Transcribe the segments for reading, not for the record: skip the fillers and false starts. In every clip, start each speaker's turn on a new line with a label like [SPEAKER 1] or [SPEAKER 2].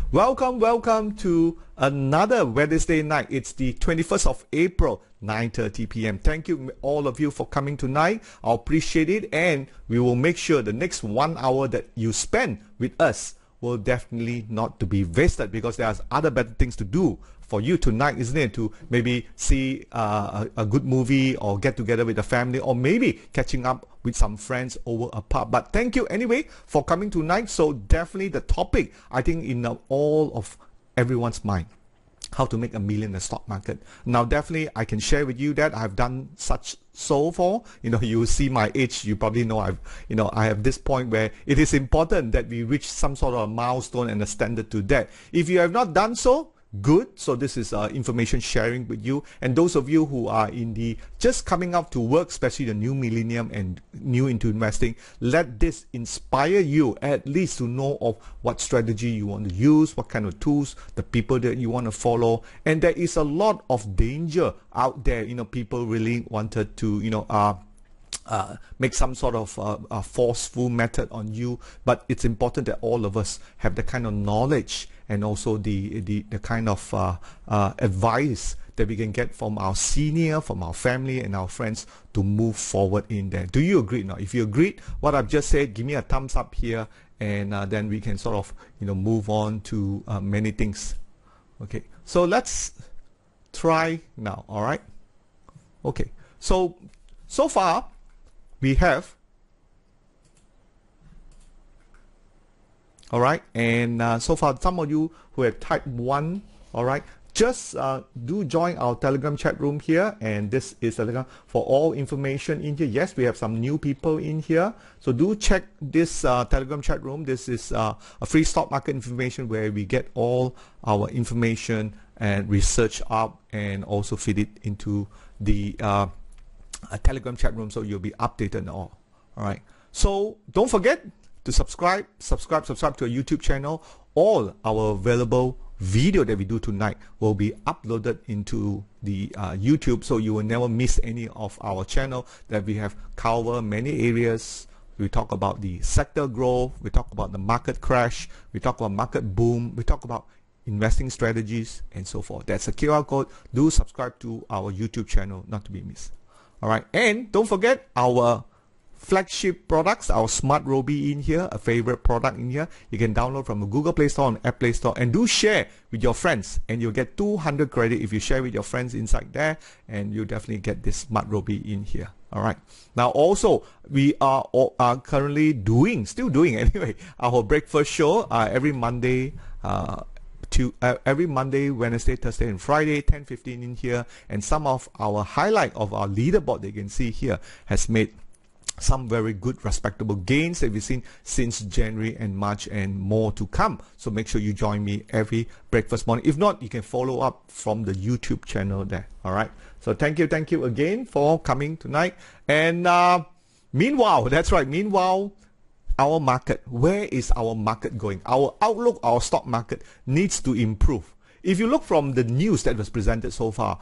[SPEAKER 1] Welcome to another Wednesday night. It's the 21st of April, 9:30 p.m. Thank you all of you for coming tonight. I appreciate it, and we will make sure the next 1 hour that you spend with us will definitely not to be wasted, because there's other better things to do for you tonight, isn't it? To maybe see a good movie, or get together with the family, or maybe catching up with some friends over a pub. But thank you anyway for coming tonight. So definitely the topic, I think, in all of everyone's mind, how to make $1 million in the stock market. Now definitely I can share with you that I've done such so far. You see my age, you probably know I have this point where it is important that we reach some sort of a milestone and a standard to that. If you have not done so, good. So this is information sharing with you, and those of you who are in the just coming out to work, especially the new millennium and new into investing, let this inspire you at least to know of what strategy you want to use, what kind of tools, the people that you want to follow. And there is a lot of danger out there. People really wanted to make some sort of a forceful method on you, but it's important that all of us have the kind of knowledge and also the kind of advice that we can get from our senior, from our family and our friends to move forward in there. Do you agree? Now, if you agreed what I've just said, give me a thumbs up here, and then we can sort of move on to many things. Okay, so let's try now. All right. Okay, so far we have, all right, and so far some of you who have typed 1, all right, just do join our Telegram chat room here, and this is Telegram for all information in here. Yes, we have some new people in here, so do check this Telegram chat room. This is a free stock market information where we get all our information and research up, and also feed it into the a Telegram chat room, so you'll be updated and all right. So don't forget to subscribe to our YouTube channel. All our available video that we do tonight will be uploaded into the YouTube, so you will never miss any of our channel that we have covered many areas. We talk about the sector growth, we talk about the market crash, we talk about market boom, we talk about investing strategies and so forth. That's a QR code. Do subscribe to our YouTube channel, not to be missed. All right, and don't forget our flagship products, our SmartRobie in here, a favorite product in here. You can download from the Google Play Store and App Play Store, and do share with your friends, and you'll get 200 credit if you share with your friends inside there, and you definitely get this SmartRobie in here. All right. Now also we are currently still doing anyway, our breakfast show every Monday. Every Monday, Wednesday, Thursday, and Friday, 10:15 in here. And some of our highlight of our leaderboard that you can see here has made some very good respectable gains that we've seen since January and March, and more to come. So make sure you join me every breakfast morning. If not, you can follow up from the YouTube channel there. All right. So thank you again for coming tonight. And meanwhile, that's right. Meanwhile, our market, where is our market going? Our outlook, our stock market needs to improve. If you look from the news that was presented so far,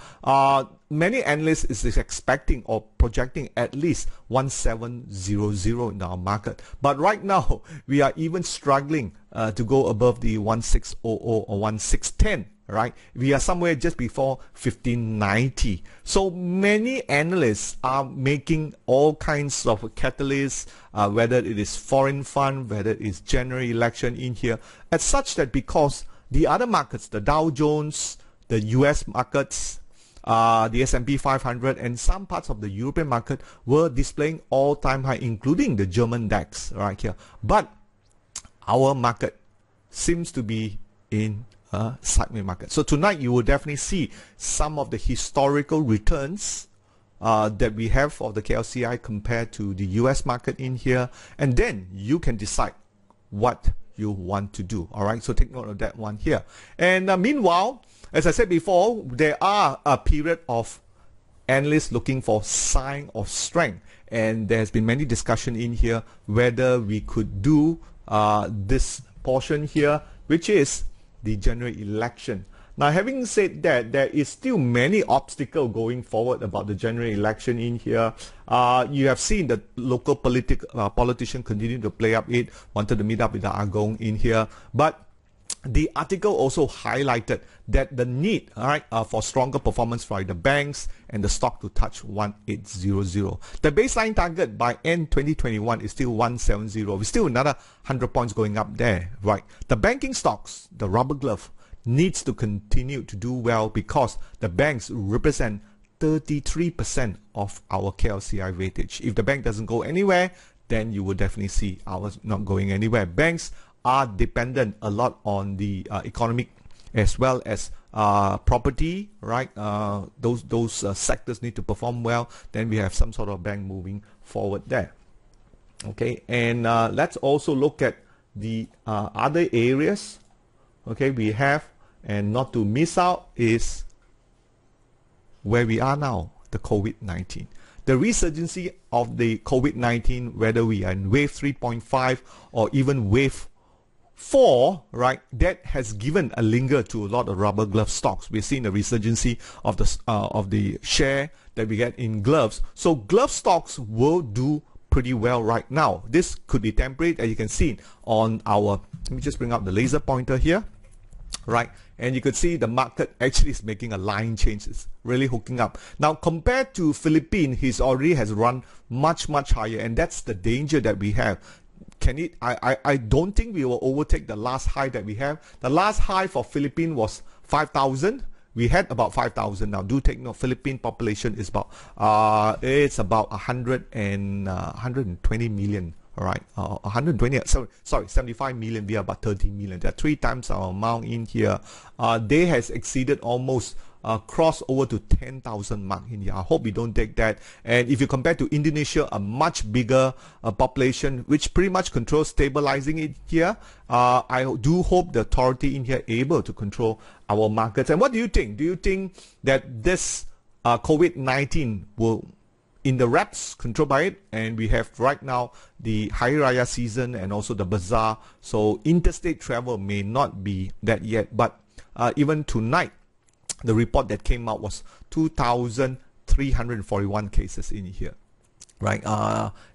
[SPEAKER 1] many analysts is expecting or projecting at least 1700 in our market. But right now, we are even struggling to go above the 1600 or 1610. Right, we are somewhere just before 1590. So many analysts are making all kinds of catalysts, whether it is foreign fund, whether it is general election in here, as such that because the other markets, the Dow Jones, the US markets, the S&P 500, and some parts of the European market were displaying all-time high, including the German DAX right here. But our market seems to be in sideways market. So tonight you will definitely see some of the historical returns that we have for the KLCI compared to the US market in here, and then you can decide what you want to do. All right, so take note of that one here. And meanwhile, as I said before, there are a period of analysts looking for sign of strength, and there's been many discussion in here whether we could do this portion here, which is the general election. Now, having said that, there is still many obstacles going forward about the general election in here. You have seen the local politician continue to play up it, wanted to meet up with the Agong in here. But the article also highlighted that the need, all right, for stronger performance for the banks and the stock to touch 1800. The baseline target by end 2021 is still 170. We're still another 100 points going up there, right? The banking stocks, the rubber glove, needs to continue to do well because the banks represent 33% of our KLCI weightage. If the bank doesn't go anywhere, then you will definitely see ours not going anywhere. Banks are dependent a lot on the economic as well as property, right? Those sectors need to perform well. Then we have some sort of bank moving forward there. Okay, and let's also look at the other areas. Okay, we have, and not to miss out, is where we are now, the COVID-19. The resurgence of the COVID-19, whether we are in wave 3.5 or even wave 4, right, that has given a linger to a lot of rubber glove stocks. We're seeing the resurgence of the share that we get in gloves. So glove stocks will do pretty well right now. This could be temporary, as you can see on our, let me just bring up the laser pointer here, right? And you could see the market actually is making a line change. It's really hooking up. Now, compared to Philippines, he's already has run much higher, and that's the danger that we have. Can it? I don't think we will overtake the last high that we have. The last high for Philippines was 5,000. We had about 5,000. Now, do take note, Philippine population is about it's about 120 million. All right, 120, sorry, 75 million. We are about 30 million. There are 3 times our amount in here. They has exceeded almost cross over to 10,000 mark in here. I hope we don't take that. And if you compare to Indonesia, a much bigger population, which pretty much controls stabilizing it here, I do hope the authority in here able to control our markets. And what do you think? Do you think that this COVID-19 will in the wraps controlled by it? And we have right now the Hari Raya season and also the bazaar, so interstate travel may not be that yet, but even tonight the report that came out was 2,341 cases in here, right?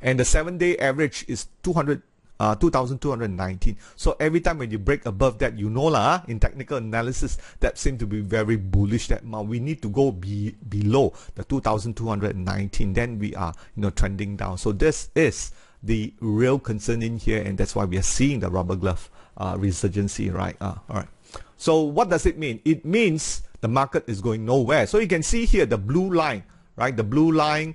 [SPEAKER 1] And the 7-day average is 2,219. So every time when you break above that, you know lah, in technical analysis, that seems to be very bullish. That we need to go below the 2,219. Then we are, trending down. So this is the real concern in here, and that's why we are seeing the rubber glove resurgency, right? All right. So what does it mean? It means the market is going nowhere. So you can see here the blue line, right? The blue line,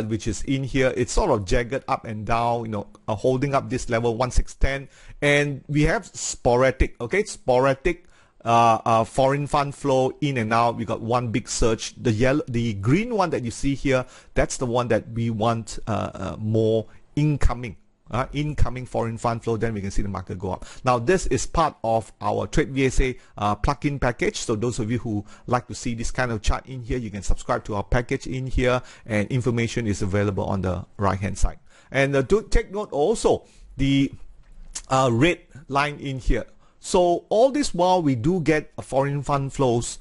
[SPEAKER 1] which is in here, it's sort of jagged up and down, holding up this level 1610, and we have sporadic, okay, sporadic foreign fund flow in and out. We got one big surge. The green one that you see here, that's the one that we want more incoming. Incoming foreign fund flow, then we can see the market go up. Now this is part of our Trade VSA plugin package. So those of you who like to see this kind of chart in here, you can subscribe to our package in here, and information is available on the right hand side. And do take note also the red line in here. So all this while we do get foreign fund flows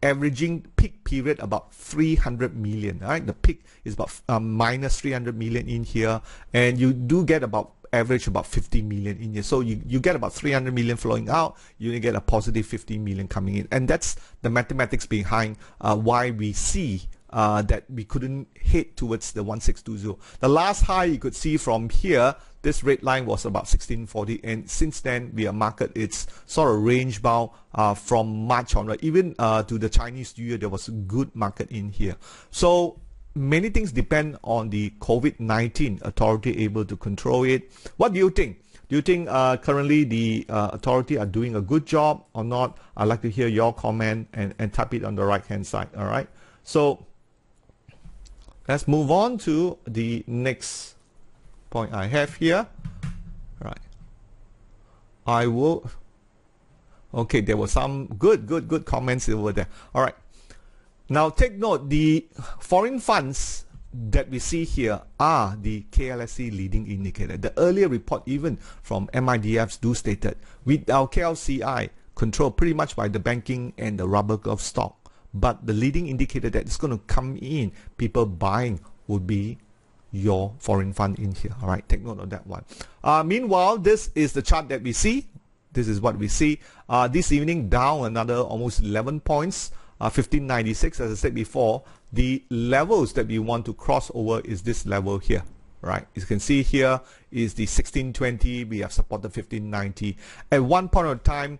[SPEAKER 1] averaging peak period about 300 million, right? The peak is about minus 300 million in here, and you do get about average about 50 million in here. So you get about 300 million flowing out, you get a positive 50 million coming in, and that's the mathematics behind why we see that we couldn't hit towards the 1620. The last high you could see from here, this red line was about 1640, and since then we are market, it's sort of range bound from March on, right? Even to the Chinese New Year, there was a good market in here. So many things depend on the COVID-19 authority able to control it. What do you think? Do you think currently the authority are doing a good job or not? I'd like to hear your comment and type it on the right hand side. All right, so let's move on to the next point I have here. Right, I will, okay, there were some good comments over there. All right, now take note, the foreign funds that we see here are the KLSE leading indicator. The earlier report even from MIDFs do stated with our KLCI controlled pretty much by the banking and the rubber glove stock, but the leading indicator that is going to come in, people buying, would be your foreign fund in here. All right, take note of that one. Meanwhile, this is the chart that we see. This is what we see. This evening down another almost 11 points, 1596. As I said before, the levels that we want to cross over is this level here, right? As you can see here is the 1620. We have supported 1590. At one point of time,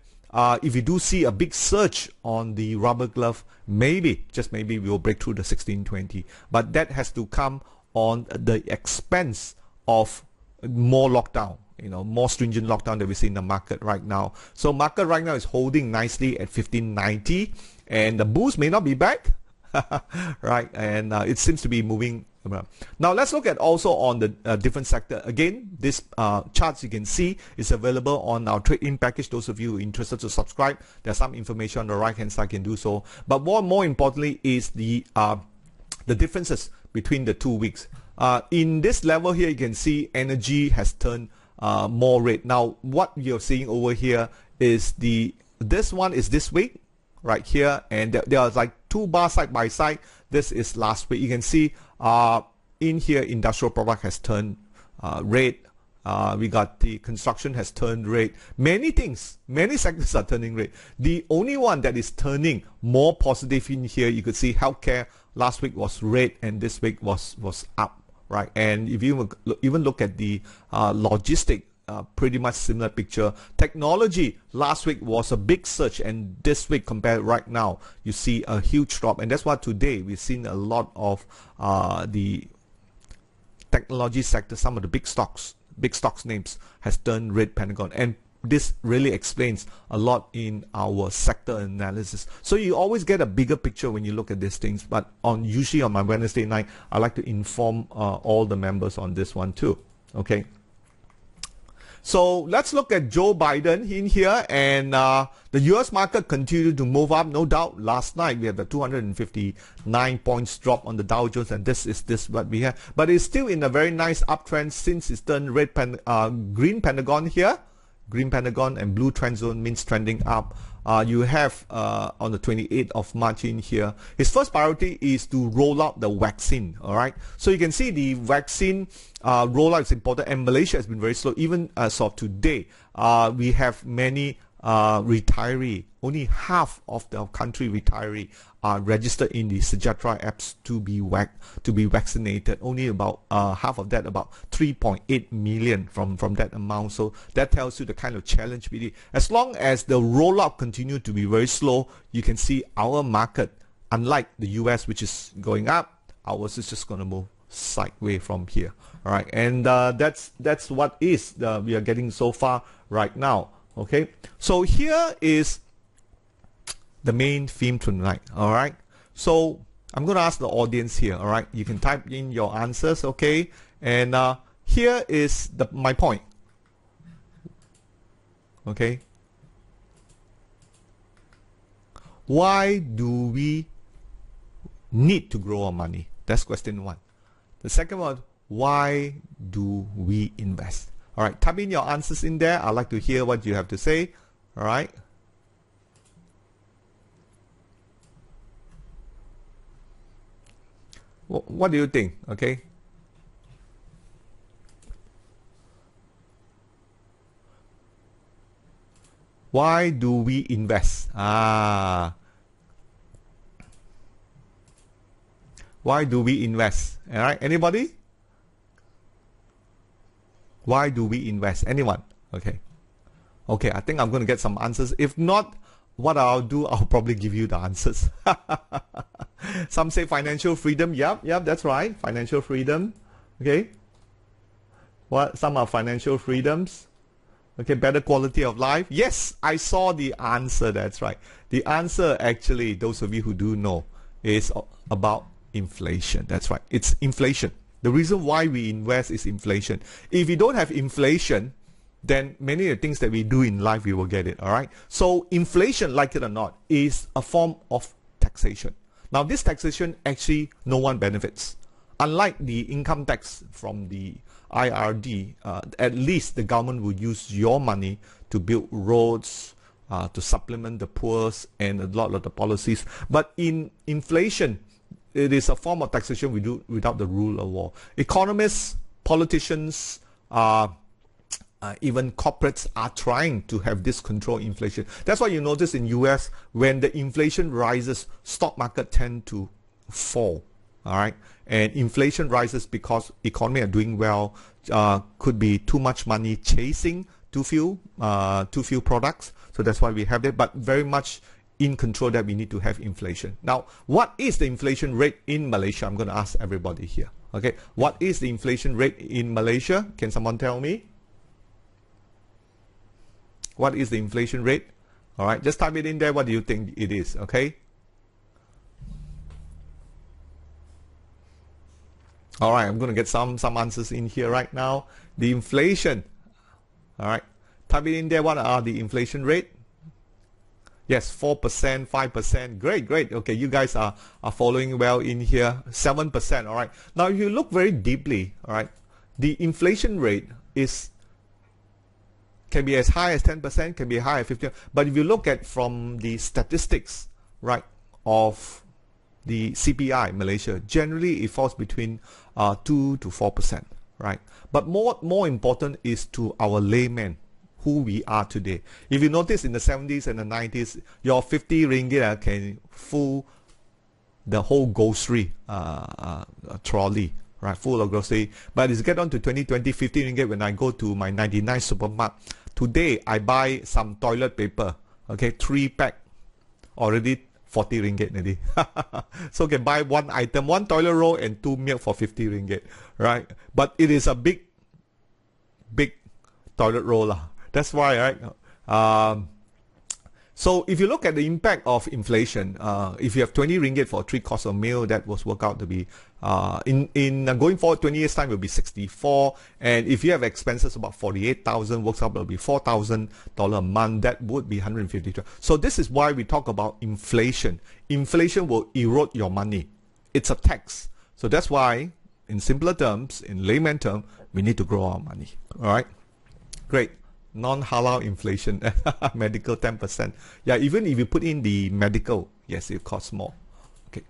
[SPEAKER 1] if you do see a big surge on the rubber glove, maybe, just maybe, we will break through the 1620. But that has to come on the expense of more lockdown, more stringent lockdown that we see in the market right now. So market right now is holding nicely at 1590, and the bulls may not be back, right? And it seems to be moving around. Now let's look at also on the different sector. Again, this charts you can see is available on our trade-in package. Those of you who are interested to subscribe, there's some information on the right-hand side, can do so. But more importantly is the differences between the 2 weeks. In this level here, you can see energy has turned more red. Now, what you're seeing over here is this one is this week, right here, and there are like 2 bars side by side. This is last week. You can see in here, industrial product has turned red. We got the construction has turned red. Many things, many sectors are turning red. The only one that is turning more positive in here, you could see healthcare last week was red and this week was up, right? And if you even look at the logistic, pretty much similar picture. Technology last week was a big surge, and this week compared right now, you see a huge drop. And that's why today we've seen a lot of the technology sector, some of the big stocks names has turned red, Pentagon, and this really explains a lot in our sector analysis. So you always get a bigger picture when you look at these things, but usually on my Wednesday night, I like to inform all the members on this one too. Okay, so let's look at Joe Biden in here, and the US market continued to move up, no doubt. Last night we have a 259 points drop on the Dow Jones, and this is what we have, but it's still in a very nice uptrend since it's turned green Pentagon here. Green Pentagon and blue trend zone means trending up. You have on the 28th of March in here, his first priority is to roll out the vaccine. All right, so you can see the vaccine rollout is important, and Malaysia has been very slow. Even as of today, we have many retiree. Only half of the country retiree are registered in the Sejahtera apps to be vaccinated. Only about half of that, about 3.8 million from that amount. So that tells you the kind of challenge we need. As long as the rollout continues to be very slow, you can see our market, unlike the US, which is going up, ours is just going to move sideways from here. All right, and that's what is we are getting so far right now. Okay, so here is the main theme tonight. All right, so I'm going to ask the audience here. All right, you can type in your answers. Okay, and here is my point. Okay, why do we need to grow our money? That's question one. The second one, why do we invest? All right, type in your answers in there. I'd like to hear what you have to say. All right. What do you think? Okay. Why do we invest? Why do we invest? All right, anybody? Why do we invest? Anyone? Okay. Okay, I think I'm going to get some answers. If not, what I'll do, I'll probably give you the answers. Some say financial freedom. Yep, that's right. Financial freedom. Okay. What? Some are financial freedoms. Okay, better quality of life. Yes, I saw the answer. That's right. The answer, actually, those of you who do know, is about inflation. That's right. It's inflation. The reason why we invest is inflation. If we don't have inflation, then many of the things that we do in life, we will get it. All right. So inflation, like it or not, is a form of taxation. Now, this taxation, actually, no one benefits. Unlike the income tax from the IRD, at least the government will use your money to build roads, to supplement the poor and a lot of the policies. But in inflation, it is a form of taxation we do without the rule of law. Economists, politicians, even corporates are trying to have this control inflation. That's why you notice in US, when the inflation rises, stock market tend to fall. All right, and inflation rises because economy are doing well. Could be too much money chasing too few products. So that's why we have that. But very much in control that we need to have inflation. Now, what is the inflation rate in Malaysia? I'm going to ask everybody here. Okay, what is the inflation rate in Malaysia? Can someone tell me? What is the inflation rate? All right, just type it in there. What do you think it is? Okay. All right, I'm going to get some answers in here right now. The inflation. All right, type it in there. What are the inflation rate? Yes, 4%, 5%. Great, great. Okay, you guys are following well in here. 7%. All right. Now, if you look very deeply, all right, the inflation rate can be as high as 10%, can be high as 15%. But if you look at from the statistics, right, of the CPI Malaysia, generally it falls between 2 to 4%, right? But more important is to our layman, who we are today. If you notice in the 70s and the 90s, your 50 ringgit can full the whole grocery trolley, right? Full of grocery. But it's get on to 2020, 50 ringgit when I go to my 99 supermarket. Today, I buy some toilet paper, okay, 3-pack, already 40 ringgit already. So can buy one item, one toilet roll and 2 milk for 50 ringgit, right? But it is a big toilet roll lah. That's why, right? So if you look at the impact of inflation, if you have 20 ringgit for 3 course of meal, that was work out to be going forward 20 years time will be 64, and if you have expenses about 48,000, works out to be $4,000 a month, that would be 152. So this is why we talk about inflation. Inflation will erode your money. It's a tax. So that's why, in simpler terms, in layman term, we need to grow our money. All right, great. Non-halal inflation, medical 10%. Yeah, even if you put in the medical, yes, it costs more. Okay.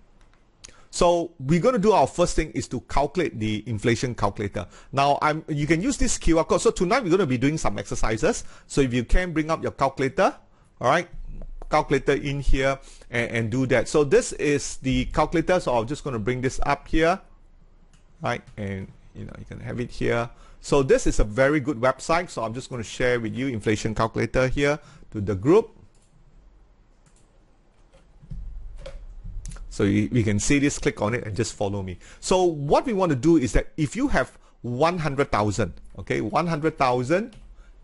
[SPEAKER 1] So we're going to do our first thing is to calculate the inflation calculator. Now, you can use this QR code. So tonight we're going to be doing some exercises. So if you can bring up your calculator, all right, calculator in here and do that. So this is the calculator. So I'm just going to bring this up here, right, and you can have it here. So this is a very good website. So I'm just going to share with you inflation calculator here to the group. So we can see this, click on it and just follow me. So what we want to do is that if you have 100,000, okay, 100,000,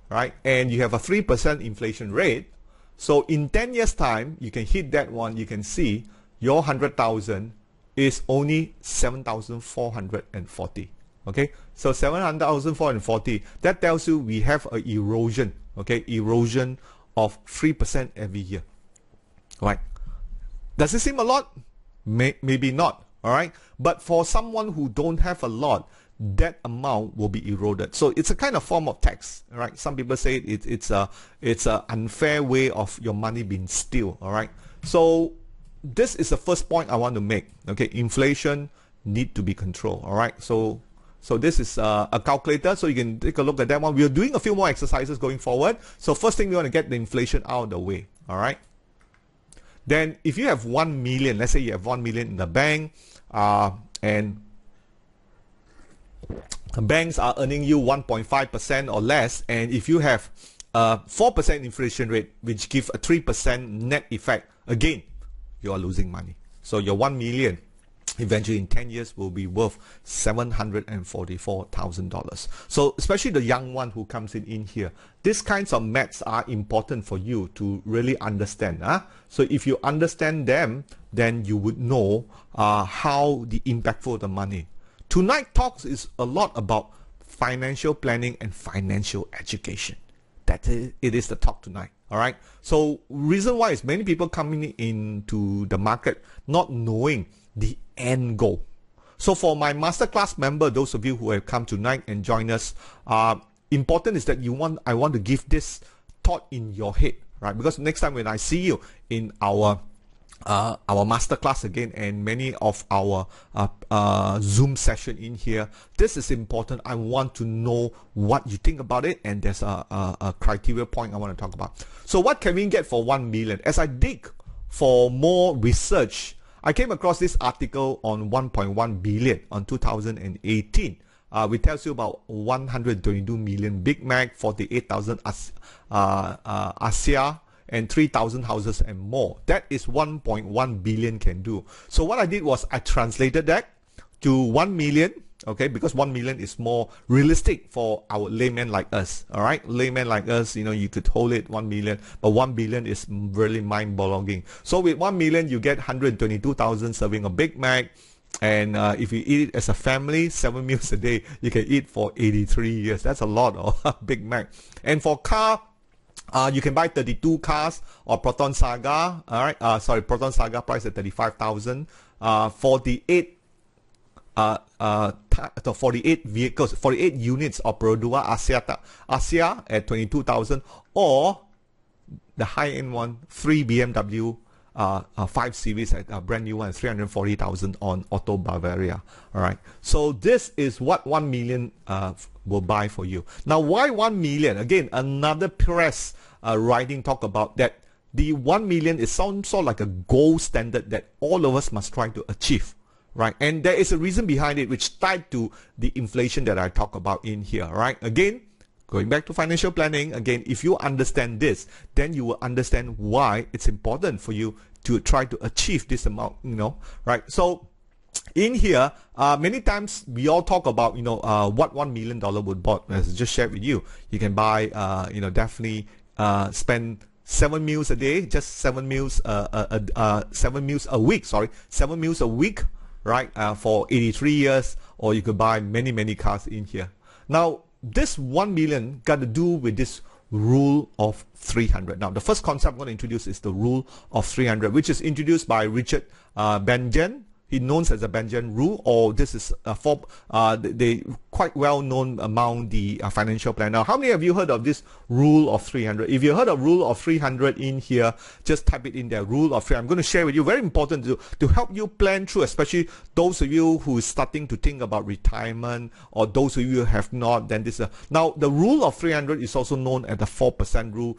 [SPEAKER 1] right, and you have a 3% inflation rate, so in 10 years time, you can hit that one, you can see your 100,000 is only 7,440. Okay, so 700,440, that tells you we have a erosion, okay, erosion of 3% every year, right? Does it seem a lot? Maybe not, all right? But for someone who don't have a lot, that amount will be eroded. So it's a kind of form of tax, right? Some people say it's a unfair way of your money being steal, all right? So this is the first point I want to make, okay? Inflation need to be controlled, all right? So this is a calculator, so you can take a look at that one. We're doing a few more exercises going forward. So first thing, we want to get the inflation out of the way, all right? Then if you have 1 million, let's say you have 1 million in the bank, and banks are earning you 1.5% or less, and if you have 4% inflation rate, which gives a 3% net effect, again, you are losing money. So your 1 million eventually in 10 years will be worth $744,000. So especially the young one who comes in here, these kinds of maths are important for you to really understand. So if you understand them, then you would know how the impactful the money. Tonight talks is a lot about financial planning and financial education. It is the talk tonight. All right. So reason why is many people coming into the market not knowing the end goal. So for my masterclass member, those of you who have come tonight and join us, important is that I want to give this thought in your head, right? Because next time when I see you in our our masterclass again and many of our Zoom session in here. This is important. I want to know what you think about it, and there's a criteria point I want to talk about. So what can we get for 1 million? As I dig for more research, I came across this article on 1.1 billion on 2018. Which tells you about 122 million Big Mac, 48,000 Asia, and 3,000 houses and more. That is 1.1 billion can do. So what I did was I translated that to 1 million, okay, because 1 million is more realistic for our laymen like us, all right? Laymen like us, you know, you could hold it 1 million, but 1 billion is really mind-boggling. So with 1 million, you get 122,000 serving a Big Mac, and if you eat it as a family, 7 meals a day, you can eat for 83 years. That's a lot of Big Mac. And for car, you can buy 32 cars or Proton Saga. All right, sorry, Proton Saga price at 35,000. 48 vehicles, 48 units of Perodua Asia at 22,000, or the high-end one, 3 BMW 5 Series at a brand new one, 340,000 on Auto Bavaria. All right, so this is what 1 million will buy for you. Now, why 1 million? Again, another press writing talk about that the 1 million is some sort of like a gold standard that all of us must try to achieve, right? And there is a reason behind it, which tied to the inflation that I talk about in here, right? Again, going back to financial planning, again, if you understand this, then you will understand why it's important for you to try to achieve this amount, you know, right? So in here, many times we all talk about, you know, what $1 million would buy. As I just shared with you, you can buy, you know, definitely spend 7 meals a day, just 7 meals, 7 meals a week, sorry, 7 meals a week, right? For 83 years, or you could buy many, many cars in here. Now, this 1 million got to do with this rule of 300. Now, the first concept I'm going to introduce is the rule of 300, which is introduced by Richard Benjamin. He's known as the Benjamin rule, or this is they quite well known among the financial planner. Now, how many of you heard of this rule of 300? If you heard of rule of 300 in here, just type it in there, rule of 300. I'm going to share with you, very important to help you plan through, especially those of you who is starting to think about retirement, or those of you who have not, then this. Now, the rule of 300 is also known as the 4% rule.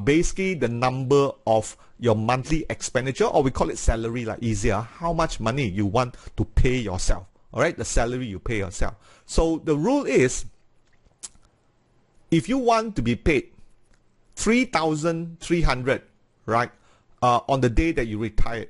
[SPEAKER 1] Basically, the number of your monthly expenditure, or we call it salary, like easier, how much money you want to pay yourself. All right, the salary you pay yourself. So the rule is, if you want to be paid 3,300, right, on the day that you retire,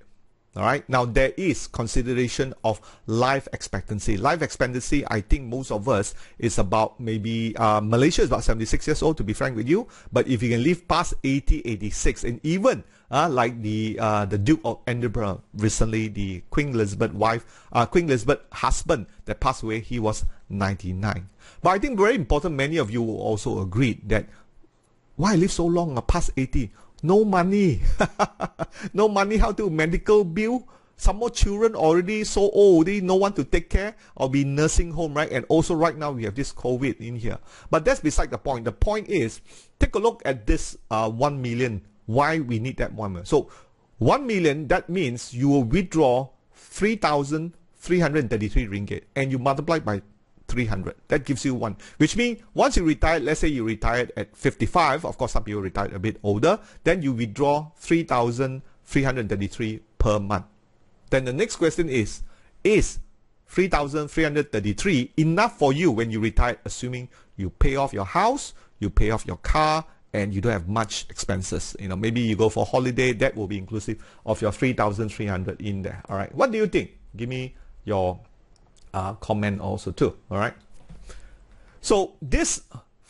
[SPEAKER 1] all right, now there is consideration of life expectancy. Life expectancy, I think most of us is about maybe, Malaysia is about 76 years old, to be frank with you. But if you can live past 80, 86, and even like the Duke of Edinburgh recently, the Queen Elizabeth wife, Queen Elizabeth husband that passed away, he was 99. But I think very important, many of you will also agree that why live so long, past 80? No money. No money, how to medical bill? Some more children already so old, no one to take care, or be nursing home, right? And also right now we have this COVID in here. But that's beside the point. The point is, take a look at this 1 million. Why we need that 1 million? So 1 million, that means you will withdraw 3,333 ringgit, and you multiply by 300. That gives you 1, which means once you retire, let's say you retired at 55, of course some people retired a bit older, then you withdraw 3,333 per month. Then the next question is 3,333 enough for you when you retire, assuming you pay off your house, you pay off your car, and you don't have much expenses? You know, maybe you go for holiday, that will be inclusive of your 3,300 in there. All right, what do you think? Give me your comment also too. All right, so this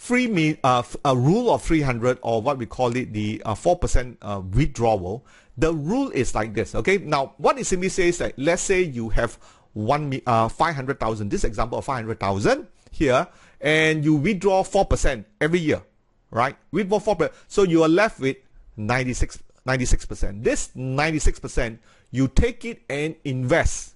[SPEAKER 1] rule of 300, or what we call it, the 4% withdrawal, the rule is like this. Okay, now what it simply says that, let's say you have 500,000, this example of 500,000 here, and you withdraw 4% every year, right? Withdraw 4%, so you are left with 96%. This 96%, you take it and invest.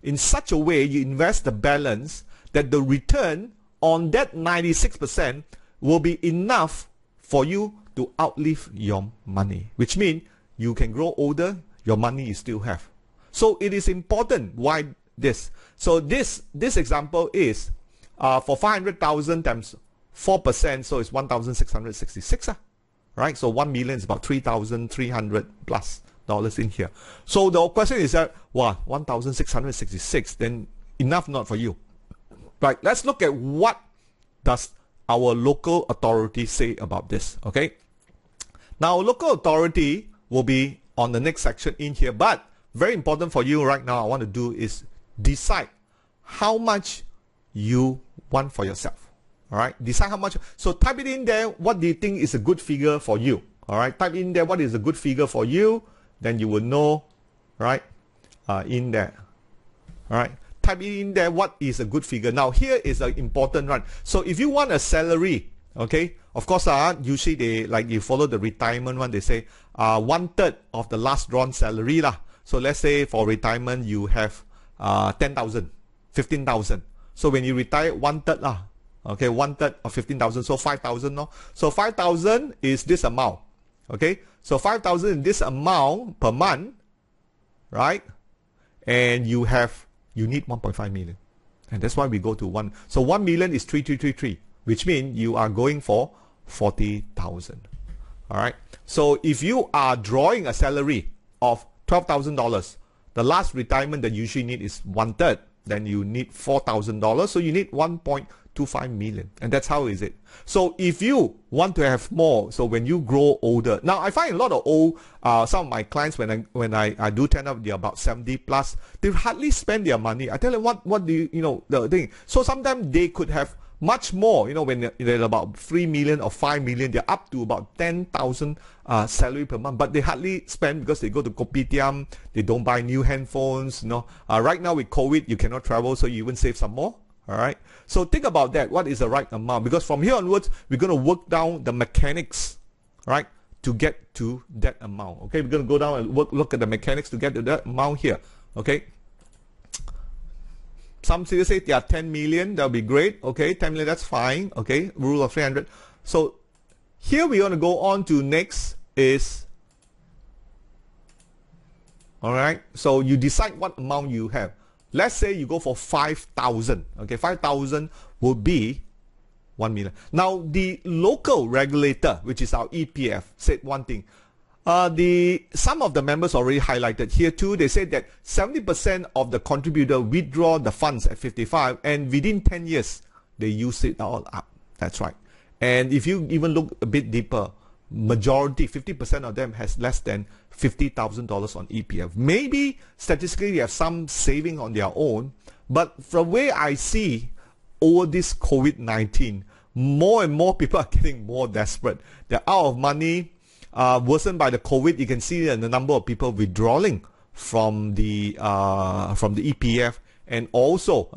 [SPEAKER 1] In such a way, you invest the balance that the return on that 96% will be enough for you to outlive your money, which means you can grow older, your money you still have. So it is important. Why this? So this example is for 500,000 times 4%, so it's 1,666, right? So 1 million is about 3,300 plus dollars in here. So the question is that, wow, 1,666, then enough not for you, right? Let's look at what does our local authority say about this, okay? Now, local authority will be on the next section in here, but very important for you right now, I want to do is decide how much you want for yourself. All right, decide how much. So type it in there. What do you think is a good figure for you? All right, type in there what is a good figure for you. Then you will know, right? In there. All right, type in there what is a good figure. Now here is an important one. So if you want a salary, okay, of course, usually they like you follow the retirement one. They say 1/3 of the last drawn salary lah. So let's say for retirement you have 10,000, 15,000. So when you retire, 1/3 lah. Okay, 1/3 of 15,000, so 5,000, no? So 5,000 is this amount, okay? So 5,000 is this amount per month, right? And you need 1.5 million. And that's why we go to 1. So 1 million is 3,333, which means you are going for 40,000, all right? So if you are drawing a salary of $12,000, the last retirement that you usually need is 1/3, then you need $4,000, so you need 1.25 million, and that's how is it. So if you want to have more, so when you grow older, now I find a lot of old, some of my clients when I do turn up, they're about 70 plus, they hardly spend their money. I tell them what do you know the thing. So sometimes they could have much more, you know, when they're about 3 million or 5 million, they're up to about 10,000 salary per month, but they hardly spend because they go to kopitiam, they don't buy new handphones, you know. Right now with COVID, you cannot travel, so you even save some more, all right? So think about that, what is the right amount? Because from here onwards, we're going to work down the mechanics, right, to get to that amount, okay? We're going to go down and look at the mechanics to get to that amount here, okay? Some cities say they are 10 million, that'll be great, okay? 10 million, that's fine, okay? Rule of 300. So here we're going to go on to next is, all right? So you decide what amount you have. Let's say you go for 5,000, okay? 5,000 would be 1 million. Now the local regulator, which is our EPF, said one thing. Some of the members already highlighted here too. They said that 70% of the contributor withdraw the funds at 55, and within 10 years they use it all up. That's right. And if you even look a bit deeper, majority, 50% of them has less than $50,000 on EPF. Maybe statistically they have some saving on their own, but from the way I see over this COVID-19, more and more people are getting more desperate. They're out of money. Worsened by the COVID, you can see the number of people withdrawing from the EPF, and also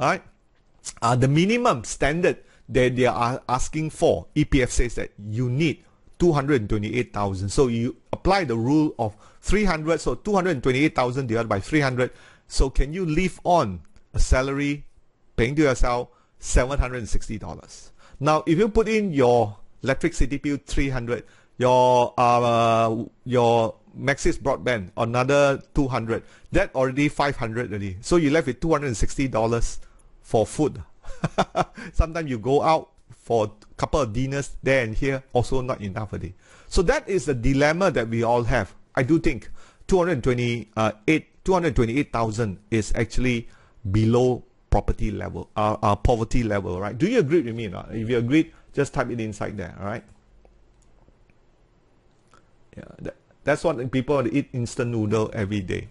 [SPEAKER 1] the minimum standard that they are asking for. EPF says that you need 228,000. So you apply the rule of 300. So 228,000 divided by 300. So can you live on a salary paying to yourself $760? Now, if you put in your electricity bill 300. Your Maxis broadband, another 200. That already 500 already. So you left with $260 for food. Sometimes you go out for a couple of dinners there and here, also not enough already. So that is the dilemma that we all have. I do think 228,000 is actually below poverty level, right? Do you agree with me? If you agree, just type it inside there, all right? Yeah, that's what people eat instant noodle every day.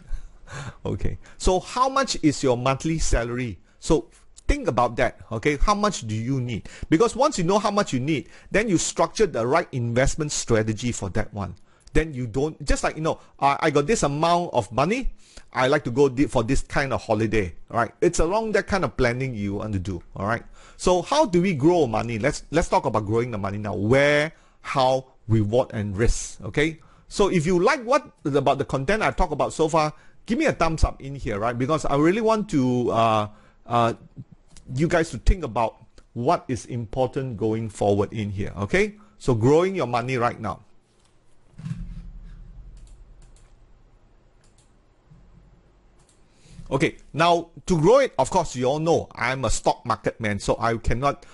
[SPEAKER 1] Okay, so how much is your monthly salary? So think about that, okay? How much do you need? Because once you know how much you need, then you structure the right investment strategy for that one. Then you don't, just like, you know, I got this amount of money, I like to go for this kind of holiday, all right? It's along that kind of planning you want to do, all right? So how do we grow money? Let's talk about growing the money now. Where, how, reward and risk, okay? So if you like what about the content I talked about so far, give me a thumbs up in here, right? Because I really want to you guys to think about what is important going forward in here, okay? So growing your money right now. Okay, now to grow it, of course, you all know I'm a stock market man, so I cannot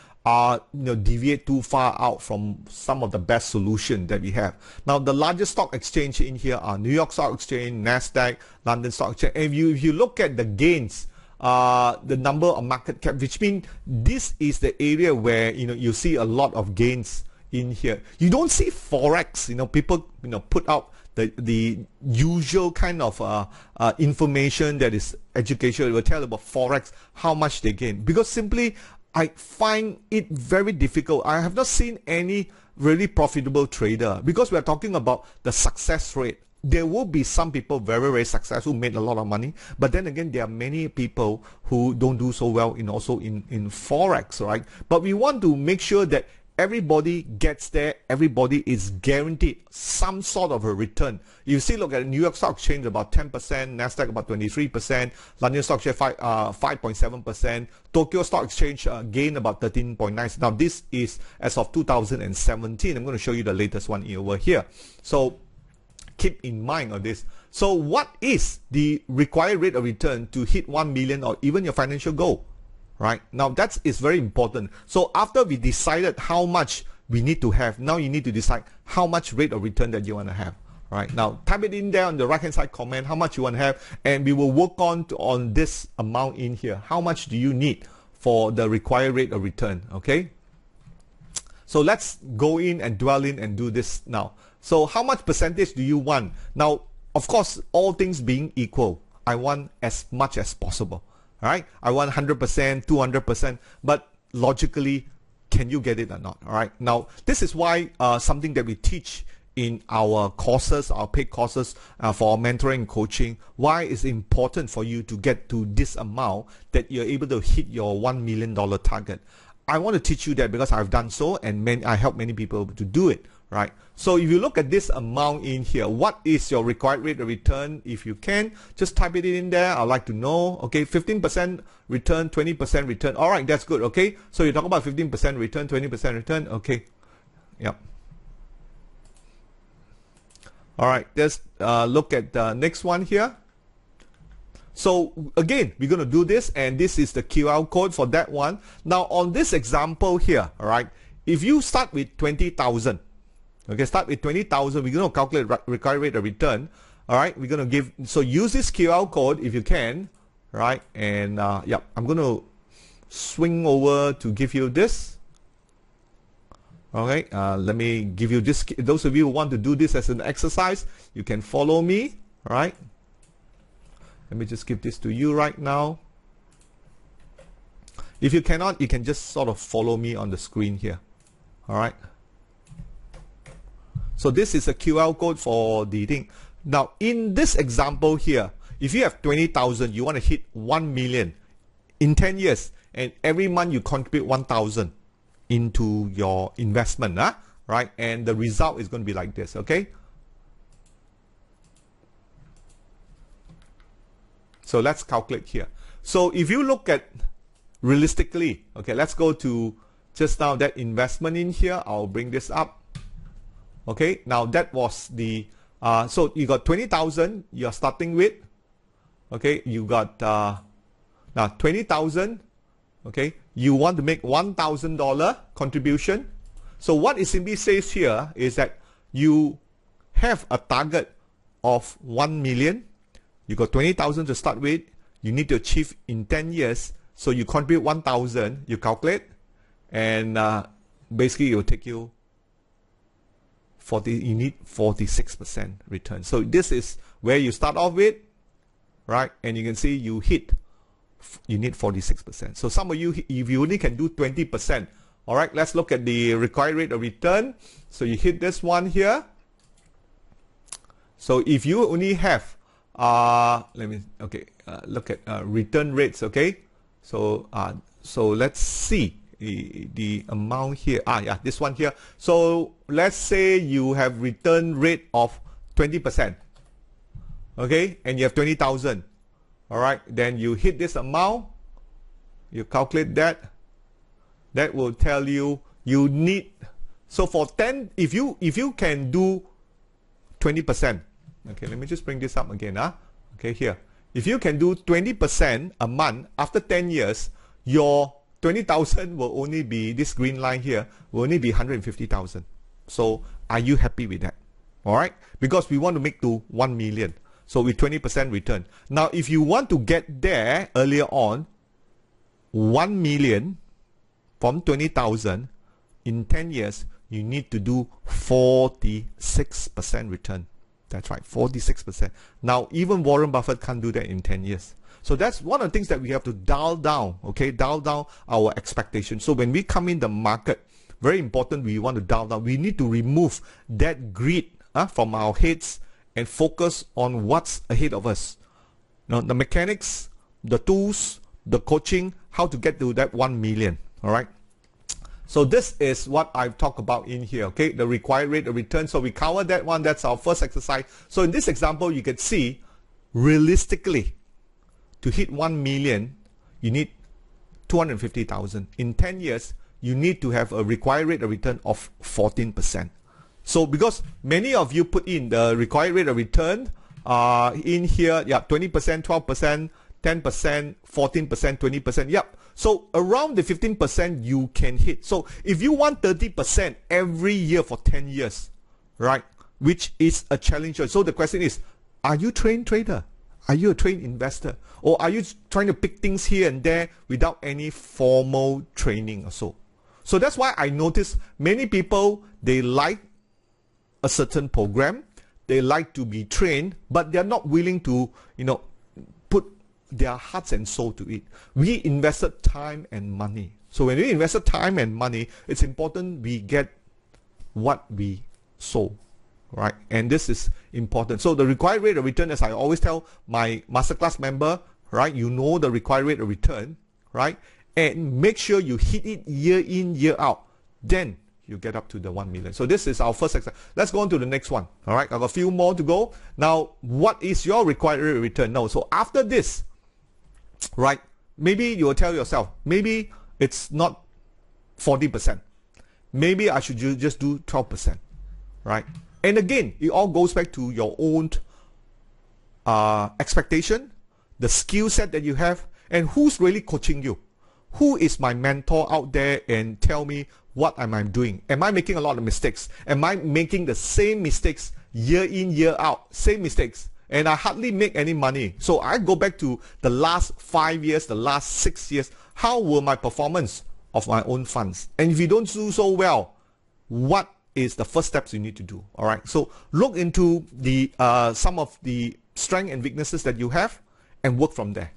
[SPEAKER 1] deviate too far out from some of the best solution that we have. Now, the largest stock exchange in here are New York Stock Exchange, Nasdaq, London Stock Exchange. And if you look at the gains, the number of market cap, which means this is the area where you see a lot of gains in here. You don't see forex. People put out the usual kind of information that is educational. It will tell about forex, how much they gain, because simply I find it very difficult. I have not seen any really profitable trader, because we are talking about the success rate. There will be some people very, very successful, made a lot of money, but then again, there are many people who don't do so well in forex, right? But we want to make sure that everybody gets there. Everybody is guaranteed some sort of a return. You see, look at New York Stock Exchange, about 10%, Nasdaq about 23%, London Stock Exchange 5.7%, Tokyo Stock Exchange gained about 13.9%. Now this is as of 2017. I'm going to show you the latest one over here. So keep in mind of this. So what is the required rate of return to hit 1 million or even your financial goal? Right now, that is very important. So after we decided how much we need to have, now you need to decide how much rate of return that you want to have. Right now, type it in there on the right hand side comment how much you want to have, and we will work on this amount in here. How much do you need for the required rate of return? Okay, so let's go in and dwell in and do this now. So how much percentage do you want? Now, of course, all things being equal, I want as much as possible. All right, I want 100%, 200%, but logically, can you get it or not? All right, now this is why something that we teach in our courses, our paid courses for our mentoring and coaching, why it's important for you to get to this amount that you're able to hit your $1 million target. I want to teach you that because I've done so, and I help many people to do it, right? So if you look at this amount in here, what is your required rate of return? If you can, just type it in there. I'd like to know. Okay, 15% return, 20% return. All right, that's good. Okay, so you talk about 15% return, 20% return. Okay, yep. All right, let's look at the next one here. So again, we're going to do this, and this is the QR code for that one. Now on this example here, all right, if you start with 20,000, okay, start with 20,000, we're going to calculate required rate of return. All right, we're going to give, so use this QR code if you can, right? And yeah, I'm going to swing over to give you this. Okay, let me give you this. Those of you who want to do this as an exercise, you can follow me, all right? Let me just give this to you right now. If you cannot, you can just sort of follow me on the screen here. All right. So this is a QR code for the thing. Now, in this example here, if you have 20,000, you want to hit 1 million in 10 years, and every month you contribute 1,000 into your investment, right? And the result is going to be like this, okay? So let's calculate here. So if you look at realistically, okay, let's go to just now that investment in here. I'll bring this up. Okay, now that was the, so you got 20,000 you're starting with. Okay, you got, now 20,000, okay, you want to make $1,000 contribution. So what it simply says here is that you have a target of 1 million. You got 20,000 to start with. You need to achieve in 10 years. So you contribute 1,000, you calculate, and basically it will take you you need 46% return. So this is where you start off with, right? And you can see you need 46%. So some of you, if you only can do 20%, all right, let's look at the required rate of return. So you hit this one here. So if you only have look at return rates, okay? So so let's see the amount here. Yeah, this one here. So let's say you have return rate of 20%, okay? And you have 20,000, all right? Then you hit this amount, you calculate that. That will tell you you need, so for 10, if you can do 20%, okay, let me just bring this up again, okay, here. if you can do 20% a month after 10 years, your 20,000 will only be, this green line here, will only be 150,000. So are you happy with that? All right, because we want to make to 1 million. So with 20% return. Now, if you want to get there earlier on, 1 million from 20,000 in 10 years, you need to do 46% return. That's right, 46%. Now, even Warren Buffett can't do that in 10 years. So that's one of the things that we have to dial down, okay? Dial down our expectations. So when we come in the market, very important, we want to dial down. We need to remove that greed from our heads and focus on what's ahead of us. Now, the mechanics, the tools, the coaching, how to get to that 1 million, all right? So this is what I've talked about in here, okay? The required rate of return. So we covered that one. That's our first exercise. So in this example, you can see, realistically, to hit 1 million, you need 250,000. In 10 years, you need to have a required rate of return of 14%. So because many of you put in the required rate of return in here, yeah, 20%, 12%, 10%, 14%, 20%, yep. So around the 15% you can hit. So if you want 30% every year for 10 years, right, which is a challenge. So the question is, are you a trained trader? Are you a trained investor? Or are you trying to pick things here and there without any formal training or so? So that's why I notice many people, they like a certain program, they like to be trained, but they're not willing to, put their hearts and soul to it. We invested time and money. So when we invested time and money, it's important we get what we sow, right? And this is important. So the required rate of return, as I always tell my masterclass member, right? You know the required rate of return, right? And make sure you hit it year in, year out. Then you get up to the 1 million. So this is our first exercise. Let's go on to the next one. All right, I've got a few more to go. Now, what is your required rate of return? No, so after this, right, maybe you will tell yourself, maybe it's not 40%. Maybe I should just do 12%, right? And again, it all goes back to your own expectation, the skill set that you have, and who's really coaching you. Who is my mentor out there and tell me what am I doing? Am I making a lot of mistakes? Am I making the same mistakes year in, year out? Same mistakes. And I hardly make any money. So I go back to the last 5 years, the last 6 years. How were my performance of my own funds? And if you don't do so well, what is the first steps you need to do? All right. So look into the some of the strengths and weaknesses that you have and work from there.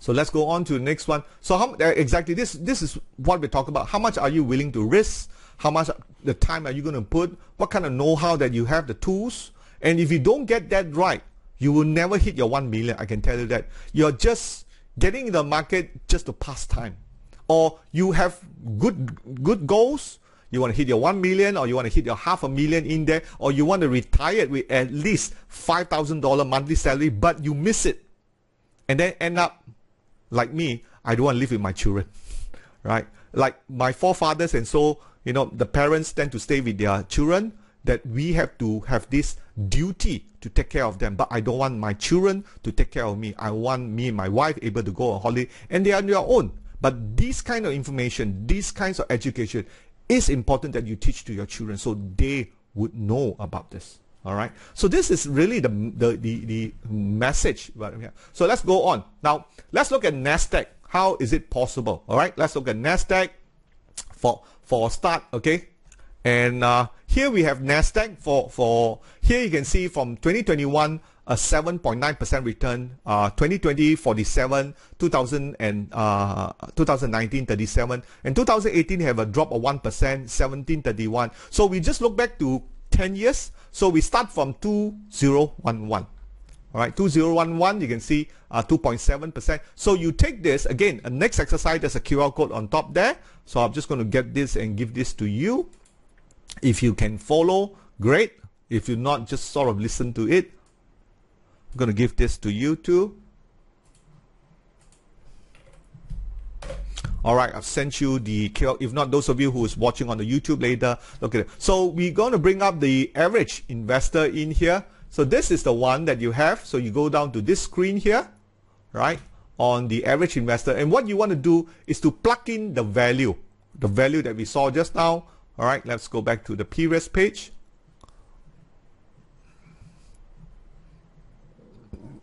[SPEAKER 1] So let's go on to the next one. So how exactly this is what we're talking about. How much are you willing to risk? How much the time are you going to put? What kind of know-how that you have, the tools? And if you don't get that right, you will never hit your 1 million. I can tell you that. You're just getting in the market just to pass time. Or you have good goals. You want to hit your 1 million, or you want to hit your $500,000 in there, or you want to retire with at least $5,000 monthly salary, but you miss it. And then end up like me, I don't want to live with my children, right? Like my forefathers, and so, the parents tend to stay with their children, that we have to have this duty to take care of them. But I don't want my children to take care of me. I want me and my wife able to go on holiday, and they are on their own. But this kind of information, these kinds of education is important that you teach to your children so they would know about this. All right. So this is really the message. So let's go on. Now, let's look at Nasdaq. How is it possible? All right. Let's look at Nasdaq for a start. Okay. And here we have Nasdaq for here you can see from 2021 a 7.9% return, 2020 47, 2019 37, and 2018 have a drop of 1%, 17 31. So we just look back to 10 years. So we start from 2011. All right, 2011, you can see 2.7%. So you take this, again, a next exercise, there's a QR code on top there. So I'm just going to get this and give this to you. If you can follow, great. If you not, just sort of listen to it. I'm going to give this to you too. All right, I've sent you the QR. If not, those of you who is watching on the YouTube later, look at it. So we're going to bring up the average investor in here. So this is the one that you have. So you go down to this screen here, right, on the average investor. And what you want to do is to plug in the value that we saw just now. All right, let's go back to the previous page.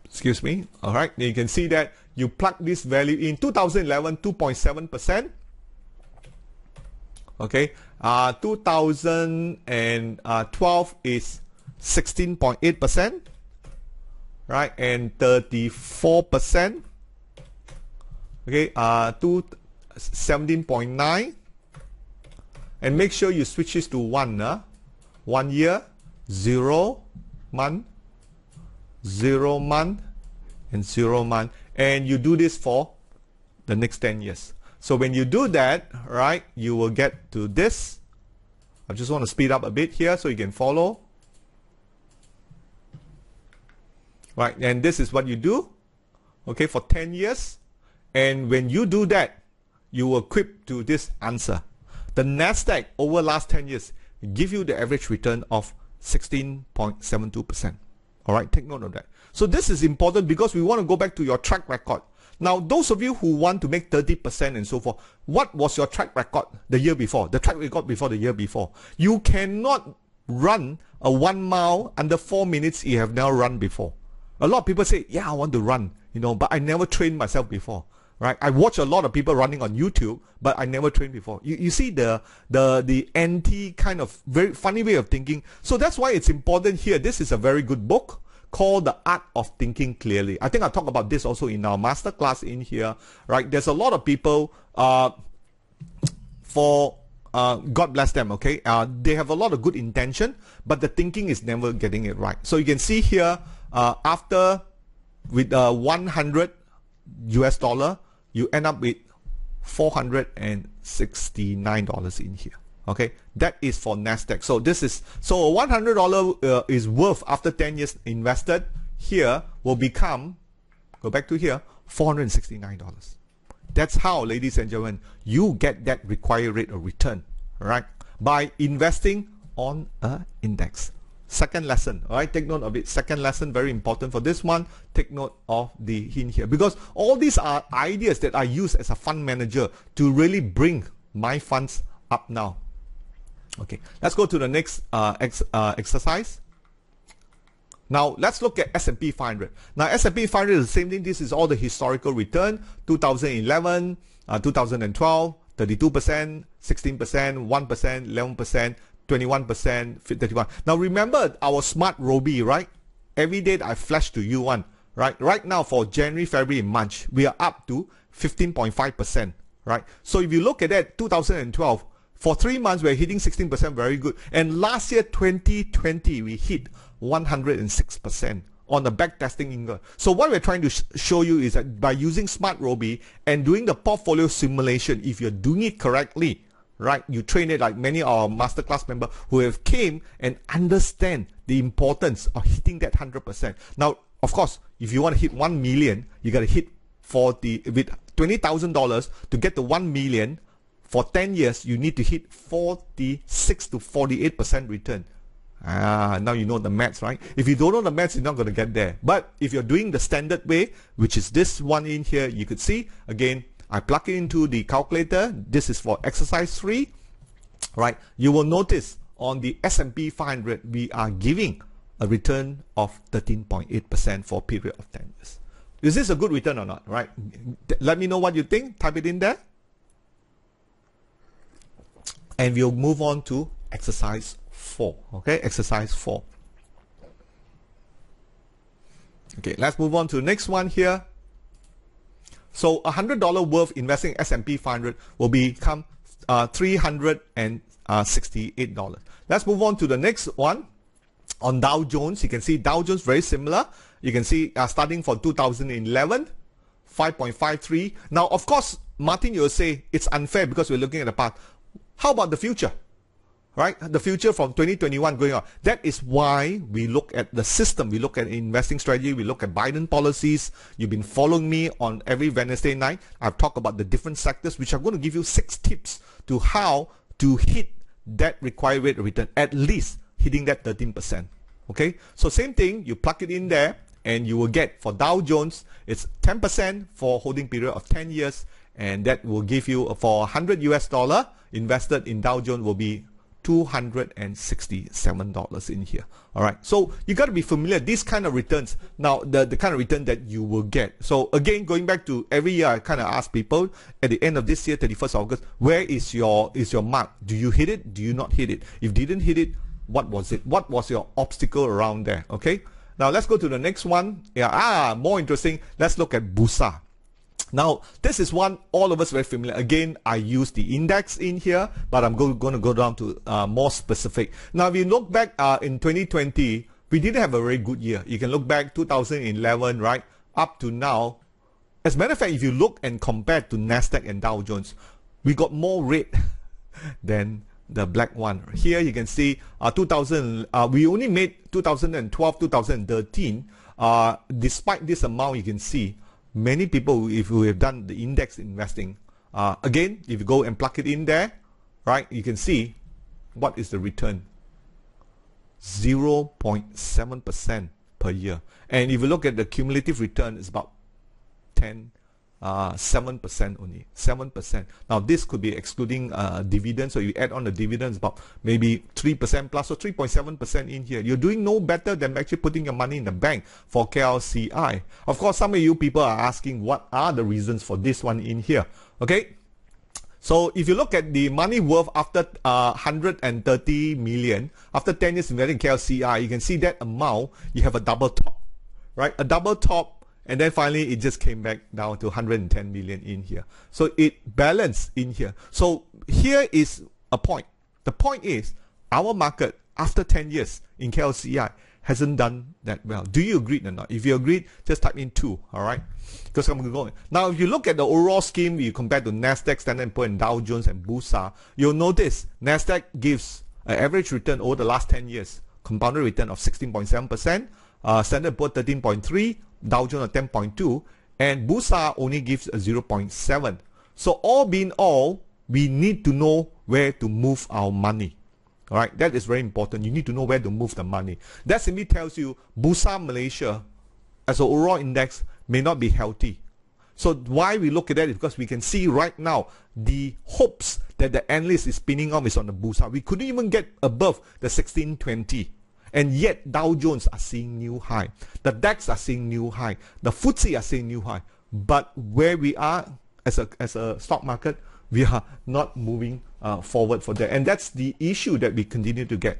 [SPEAKER 1] Excuse me. All right, you can see that you plug this value in. 2011, 2.7%. Okay, 2012 is 16.8%, right, and 34%. Okay, 17.9, and make sure you switch this to 1 year, 0 month, 0 month, and 0 month, and you do this for the next 10 years. So when you do that, right, you will get to this. I just want to speed up a bit here so you can follow. Right, and this is what you do, okay, for 10 years. And when you do that, you will equip to this answer. The Nasdaq over last 10 years give you the average return of 16.72%. All right, take note of that. So this is important because we want to go back to your track record. Now, those of you who want to make 30% and so forth, what was your track record the year before? The track record before the year before. You cannot run a 1 mile under 4 minutes you have never run before. A lot of people say, yeah, I want to run, but I never trained myself before, right? I watch a lot of people running on YouTube, but I never trained before. You see the anti kind of very funny way of thinking. So that's why it's important here. This is a very good book called The Art of Thinking Clearly. I think I'll talk about this also in our masterclass in here, right? There's a lot of people, God bless them, okay? They have a lot of good intention, but the thinking is never getting it right. So you can see here, after with 100 US dollar, you end up with $469 in here. Okay, that is for Nasdaq. So this is so $100 is worth after 10 years invested here will become, go back to here, $469. That's how, ladies and gentlemen, you get that required rate of return, right? By investing on an index. Second lesson, all right, take note of it. Second lesson, very important for this one. Take note of the hint here, because all these are ideas that I use as a fund manager to really bring my funds up now. Okay, let's go to the next exercise. Now let's look at S&P 500. Now S&P 500 is the same thing. This is all the historical return. 2011, 2012, 32%, 16%, 1%, 11%, 21%, 31%. Now remember our SmartRobie, right? Every day I flash to you one, right? Right now for January, February, March, we are up to 15.5%, right? So if you look at that, 2012, for 3 months, we're hitting 16%, very good. And last year, 2020, we hit 106% on the back testing income. So what we're trying to show you is that by using SmartRobie and doing the portfolio simulation, if you're doing it correctly, right, you train it like many of our masterclass members who have came and understand the importance of hitting that 100%. Now, of course, if you want to hit 1 million, you got to hit with $20,000 to get to 1 million. For 10 years, you need to hit 46 to 48% return. Now you know the maths, right? If you don't know the maths, you're not going to get there. But if you're doing the standard way, which is this one in here, you could see, again, I plug it into the calculator. This is for exercise 3, right? You will notice on the S&P 500, we are giving a return of 13.8% for a period of 10 years. Is this a good return or not, right? Let me know what you think. Type it in there. And we'll move on to exercise 4. Okay, exercise 4. Okay, let's move on to the next one here. So $100 worth investing in S&P 500 will become $368. Let's move on to the next one. On Dow Jones, you can see Dow Jones very similar. You can see starting from 2011, 5.53. Now, of course, Martin, you'll say it's unfair because we're looking at the past. How about the future, right? The future from 2021 going on. That is why we look at the system. We look at investing strategy. We look at Biden policies. You've been following me on every Wednesday night. I've talked about the different sectors, which I'm going to give you 6 tips to how to hit that required rate of return, at least hitting that 13%. Okay, so same thing, you plug it in there and you will get for Dow Jones, it's 10% for holding period of 10 years, and that will give you for $100 invested in Dow Jones will be $267 in here. All right, so you got to be familiar these kind of returns. Now the kind of return that you will get. So again, going back to every year, I kind of ask people at the end of this year, 31st August, where is your mark? Do you hit it? Do you not hit it? If you didn't hit it, what was it? What was your obstacle around there? Okay, now let's go to the next one. Yeah, more interesting. Let's look at Bursa. Now, this is one all of us very familiar. Again, I use the index in here, but I'm going to go down to more specific. Now, if you look back in 2020, we didn't have a very good year. You can look back 2011, right, up to now. As a matter of fact, if you look and compare to Nasdaq and Dow Jones, we got more red than the black one. Here you can see we only made 2012, 2013. Despite this amount, you can see many people, if we have done the index investing, again, if you go and plug it in there, right, you can see what is the return. 0.7% per year. And if you look at the cumulative return, it's about 7% only, 7%. Now this could be excluding dividends, so you add on the dividends about maybe 3% plus, so 3.7% in here. You're doing no better than actually putting your money in the bank for KLCI. Of course, some of you people are asking what are the reasons for this one in here. Okay, so if you look at the money worth after 130 million, after 10 years investing in KLCI, you can see that amount, you have a double top, right? A double top. And then finally, it just came back down to 110 million in here. So it balanced in here. So here is a point. The point is, our market, after 10 years in KLCI, hasn't done that well. Do you agree or not? If you agree, just type in 2, all right? Because I'm going to go. Now, if you look at the overall scheme, you compare to Nasdaq, Standard & Poor's, and Dow Jones, and Bursa, you'll notice Nasdaq gives an average return over the last 10 years, compounded return of 16.7%, Standard & Poor's 13.3%, Dow Jones at 10.2, and Bursa only gives a 0.7. So all being all, we need to know where to move our money. All right, that is very important. You need to know where to move the money. That simply tells you Bursa Malaysia as an overall index may not be healthy. So why we look at that is because we can see right now the hopes that the analyst is pinning on is on the Bursa. We couldn't even get above the 1620. And yet Dow Jones are seeing new high. The DAX are seeing new high. The FTSE are seeing new high. But where we are as a stock market, we are not moving forward for that. And that's the issue that we continue to get.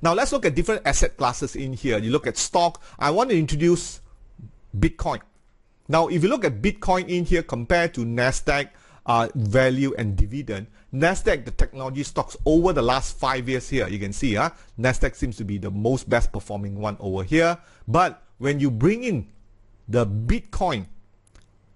[SPEAKER 1] Now let's look at different asset classes in here. You look at stock. I want to introduce Bitcoin. Now if you look at Bitcoin in here compared to Nasdaq, value and dividend, Nasdaq, the technology stocks over the last 5 years here, you can see Nasdaq seems to be the most best performing one over here. But when you bring in the Bitcoin,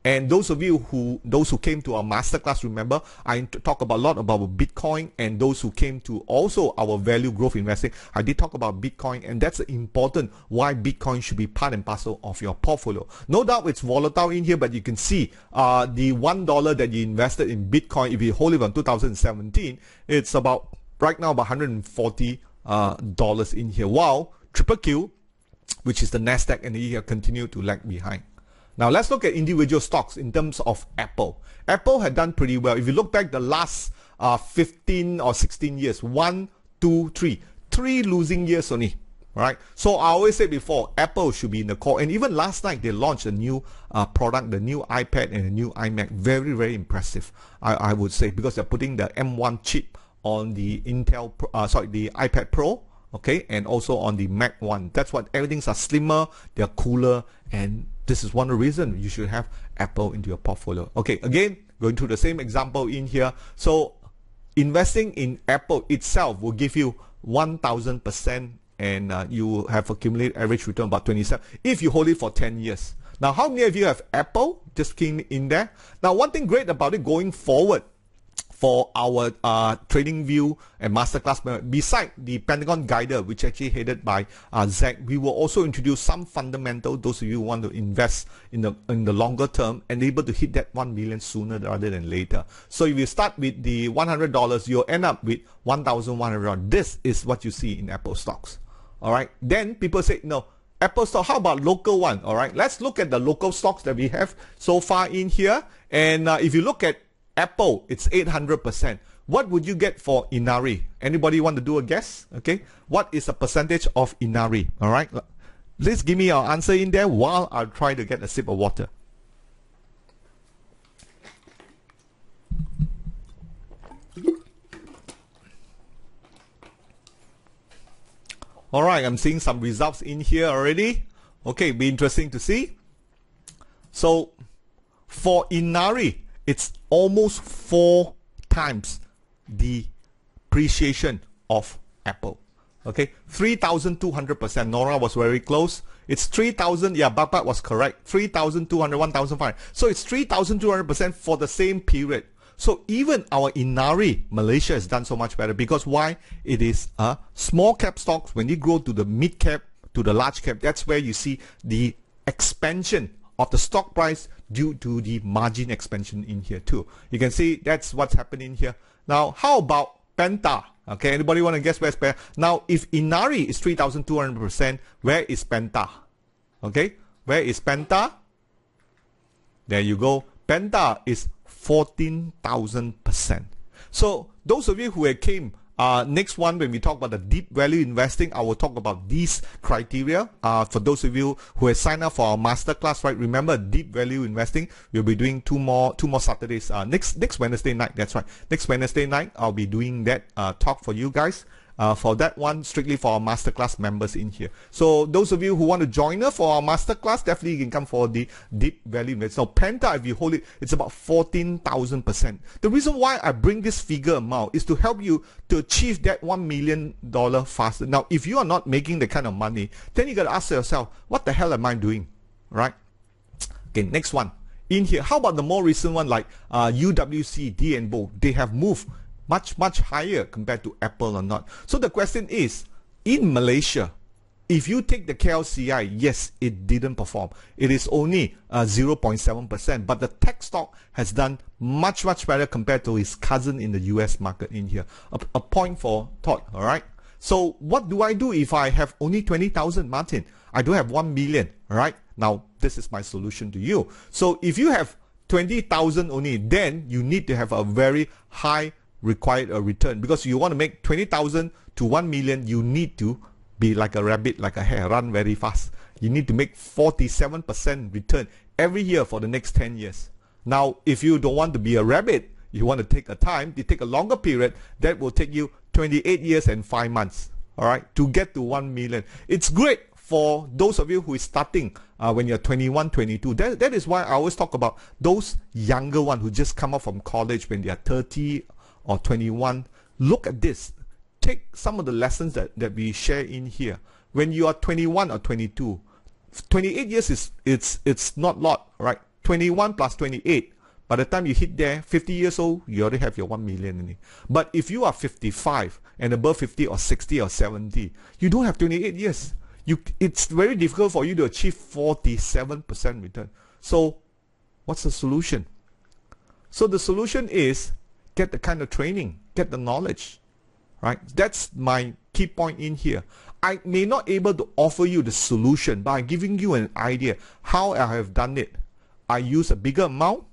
[SPEAKER 1] and those who came to our masterclass, remember I talk about a lot about Bitcoin, and those who came to also our value growth investing, I did talk about Bitcoin, and that's important why Bitcoin should be part and parcel of your portfolio. No doubt it's volatile in here, but you can see the $1 that you invested in Bitcoin, if you hold it on 2017, it's about right now about $140 in here. While QQQ, which is the Nasdaq and the year, continue to lag behind. Now let's look at individual stocks in terms of Apple. Apple had done pretty well. If you look back the last 15 or 16 years, 1, 2, 3, 3 losing years only, right? So I always say before, Apple should be in the core. And even last night they launched a new product, the new iPad and a new iMac. Very, very impressive, I would say, because they're putting the M1 chip on the the iPad Pro, okay, and also on the Mac one. That's what everything's are slimmer, they're cooler, and this is one of the reasons you should have Apple into your portfolio. Okay, again, going through the same example in here. So investing in Apple itself will give you 1,000%, and you will have accumulated average return about 27 if you hold it for 10 years. Now, how many of you have Apple? Just key in there. Now, one thing great about it going forward for our trading view and masterclass, beside the Pentagon Guider, which actually headed by Zac, we will also introduce some fundamental, those of you who want to invest in the longer term and able to hit that 1 million sooner rather than later. So if you start with the $100, you'll end up with $1,100. This is what you see in Apple stocks. all right, then people say, no, Apple stock, how about local one? All right, let's look at the local stocks that we have so far in here. And if you look at Apple, it's 800%. What would you get for Inari? Anybody want to do a guess? Okay, what is the percentage of Inari? All right, please give me your answer in there while I'll try to get a sip of water. All right, I'm seeing some results in here already. Okay, be interesting to see. So for Inari, it's almost 4 times the appreciation of Apple. Okay, 3,200%. Nora was very close. It's 3,000. Yeah, Babat was correct. 3,200, 1,500. So it's 3,200% for the same period. So even our Inari Malaysia has done so much better because why? It is a small cap stocks. When you grow to the mid cap, to the large cap, that's where you see the expansion of the stock price due to the margin expansion in here too. You can see that's what's happening here. Now, how about Penta? Okay, anybody want to guess where's Penta? Now, if Inari is 3,200%, where is Penta? Okay, where is Penta? There you go. Penta is 14,000%. So those of you who came next one, when we talk about the deep value investing, I will talk about these criteria. For those of you who have signed up for our masterclass, right? Remember, deep value investing. We'll be doing two more Saturdays. Next Wednesday night. That's right. Next Wednesday night, I'll be doing that talk for you guys. For that one, strictly for our masterclass members in here. So those of you who want to join us for our masterclass, definitely you can come for the deep value investing. So Penta, if you hold it, it's about 14,000%. The reason why I bring this figure amount is to help you to achieve that $1 million faster. Now, if you are not making the kind of money, then you got to ask yourself, what the hell am I doing? Right? Okay, next one. In here, how about the more recent one like UWC, DNBO? They have moved much higher compared to Apple or not. So the question is, in Malaysia, if you take the KLCI, yes, it didn't perform. It is only 0.7%, but the tech stock has done much better compared to its cousin in the US market in here. A point for thought, all right? So what do I do if I have only 20,000, Martin? I don't have 1 million, all right? Now, this is my solution to you. So if you have 20,000 only, then you need to have a very high required a return, because you want to make 20,000 to 1 million, you need to be like a rabbit, like a hare, run very fast. You need to make 47% return every year for the next 10 years. Now, if you don't want to be a rabbit, you want to take a time, you take a longer period, that will take you 28 years and 5 months, all right, to get to 1 million. It's great for those of you who is starting when you're 21, 22. That is why I always talk about those younger ones who just come out from college when they are 30 or 21. Look at this. Take some of the lessons that we share in here. When you are 21 or 22, 28 years it's not a lot, right? 21 plus 28. By the time you hit there, 50 years old, you already have your 1 million in it. But if you are 55 and above 50 or 60 or 70, you don't have 28 years. It's very difficult for you to achieve 47% return. So what's the solution? So the solution is get the kind of training, get the knowledge, right? That's my key point in here. I may not able to offer you the solution, but I'm giving you an idea how I have done it. I use a bigger amount.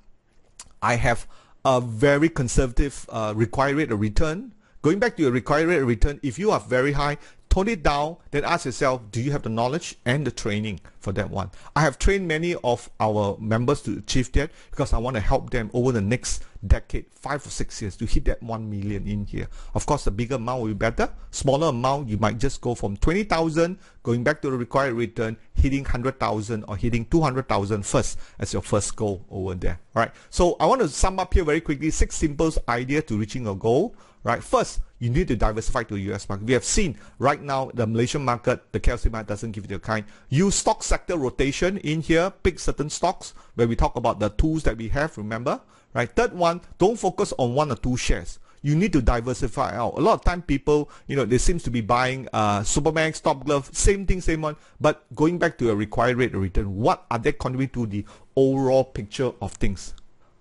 [SPEAKER 1] I have a very conservative required rate of return. Going back to your required rate of return, if you are very high, tone it down, then ask yourself, do you have the knowledge and the training for that one? I have trained many of our members to achieve that because I want to help them over the next decade, 5 or 6 years, to hit that 1 million in here. Of course, the bigger amount will be better. Smaller amount, you might just go from 20,000, going back to the required return, hitting 100,000 or hitting 200,000 first as your first goal over there. All right. So I want to sum up here very quickly 6 simple ideas to reaching your goal. Right. First, you need to diversify to the US market. We have seen right now the Malaysian market, the KLSE market doesn't give you a kind. Use stock sector rotation in here. Pick certain stocks where we talk about the tools that we have. Remember, right? Third one, don't focus on 1 or 2 shares. You need to diversify out. A lot of time people, they seems to be buying Supermax, Top Glove, same thing, same one. But going back to a required rate of return, what are they contributing to the overall picture of things?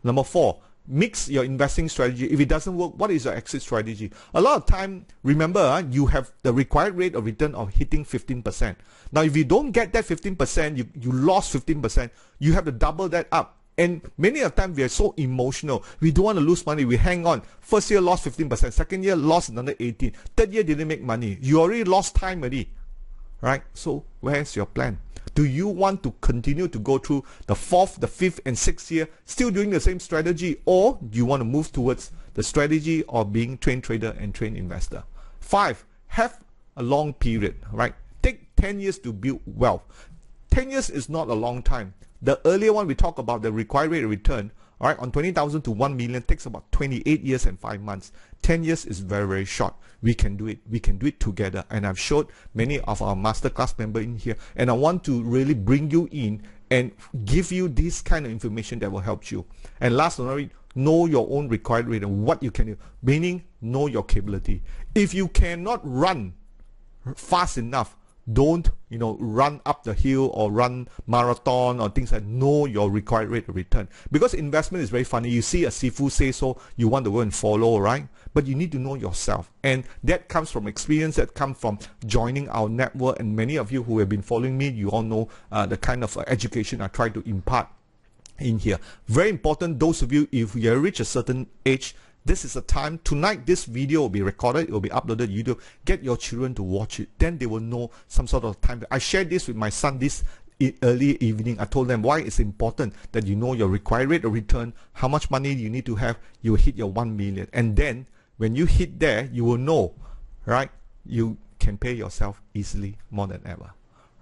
[SPEAKER 1] Number 4. mix your investing strategy. If it doesn't work, what is your exit strategy? A lot of time, remember, you have the required rate of return of hitting 15%. Now, if you don't get that 15%, you lost 15%, you have to double that up. And many of the time, we are so emotional. We don't want to lose money. We hang on. First year lost 15%. Second year lost another 18%. Third year didn't make money. You already lost time already. Right? So where's your plan? Do you want to continue to go through the 4th, the 5th, and 6th year still doing the same strategy, or do you want to move towards the strategy of being trained trader and trained investor? 5, have a long period, right? Take 10 years to build wealth. 10 years is not a long time. The earlier one we talk about, the required rate of return, all right, on 20,000 to 1 million takes about 28 years and 5 months. 10 years is very, very short. We can do it. We can do it together. And I've showed many of our masterclass members in here. And I want to really bring you in and give you this kind of information that will help you. And last but not least, know your own required rate and what you can do. Meaning, know your capability. If you cannot run fast enough, don't run up the hill or run marathon or things like that. Know your required rate of return, because investment is very funny. You see a sifu say so, you want to go and follow, right? But you need to know yourself, and that comes from experience, that comes from joining our network. And many of you who have been following me, you all know the kind of education I try to impart in here. Very important, those of you, if you reach a certain age, this is the time. Tonight, this video will be recorded. It will be uploaded to YouTube. Get your children to watch it. Then they will know some sort of time. I shared this with my son this early evening. I told them why it's important that you know your required rate of return, how much money you need to have. You will hit your 1 million. And then when you hit there, you will know, right? You can pay yourself easily more than ever.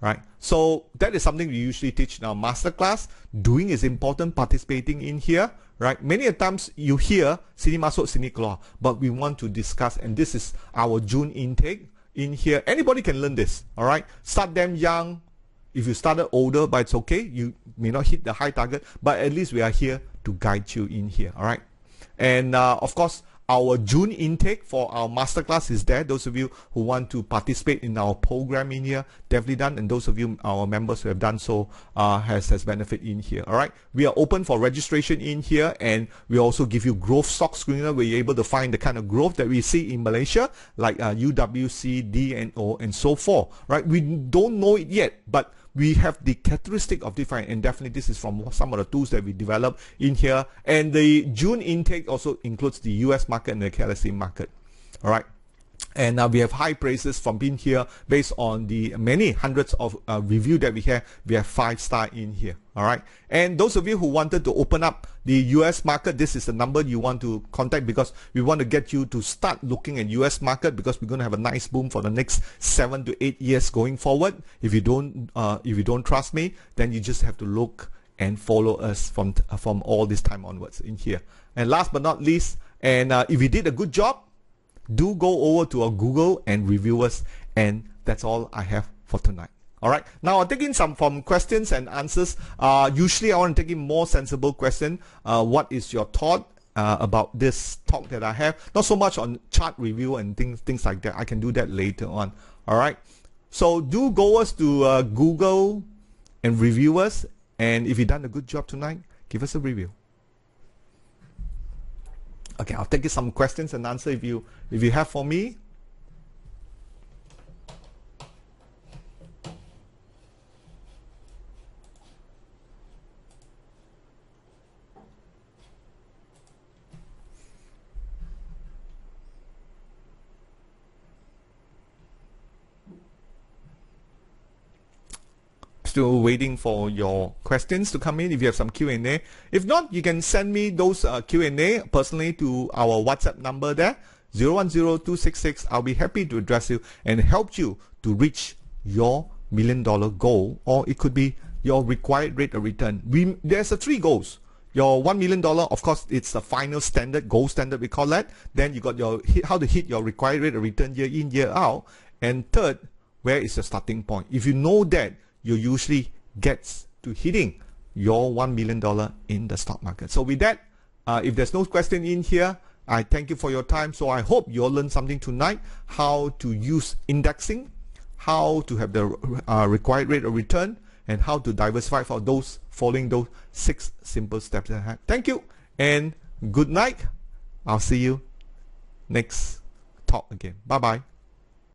[SPEAKER 1] Right? So that is something we usually teach in our masterclass. Doing is important, participating in here. Right? Many times you hear sini masuk, sini keluar, but we want to discuss, and this is our June intake in here. Anybody can learn this. All right? Start them young. If you started older, but it's okay. You may not hit the high target, but at least we are here to guide you in here. All right? And of course, our June intake for our masterclass is there. Those of you who want to participate in our program in here, definitely done. And those of you, our members who have done so, has benefit in here. All right. We are open for registration in here, and we also give you growth stock screener where you're able to find the kind of growth that we see in Malaysia, like UWC, DNO, and so forth. Right. We don't know it yet, but we have the characteristic of different, and definitely this is from some of the tools that we develop in here. And the June intake also includes the US market and the KLSE market. All right. And we have high praises from being here based on the many hundreds of review that we have. We have 5-star in here. All right. And those of you who wanted to open up the US market, this is the number you want to contact, because we want to get you to start looking at US market, because we're going to have a nice boom for the next 7 to 8 years going forward. If you don't trust me, then you just have to look and follow us from all this time onwards in here. And last but not least, and if you did a good job, do go over to our Google and review us. And that's all I have for tonight. All right. Now I'll take in some from questions and answers. Usually I want to take in more sensible question. What is your thought about this talk that I have? Not so much on chart review and things like that. I can do that later on. All right. So do go us to Google and review us. And if you've done a good job tonight, give us a review. Okay, I'll take some questions and answer if you have for me. Still waiting for your questions to come in. If you have some Q&A, if not, you can send me those Q&A personally to our WhatsApp number there, 010266. I'll be happy to address you and help you to reach your $1 million goal, or it could be your required rate of return. There's 3 goals. Your $1 million, of course, it's the final standard, gold standard we call that. Then you got your how to hit your required rate of return year in, year out. And third, where is your starting point? If you know that, you usually get to hitting your $1 million in the stock market. So with that, if there's no question in here, I thank you for your time. So I hope you all learned something tonight, how to use indexing, how to have the required rate of return, and how to diversify for those following those 6 simple steps that I have. Thank you, and Good night. I'll see you next talk again. Bye bye.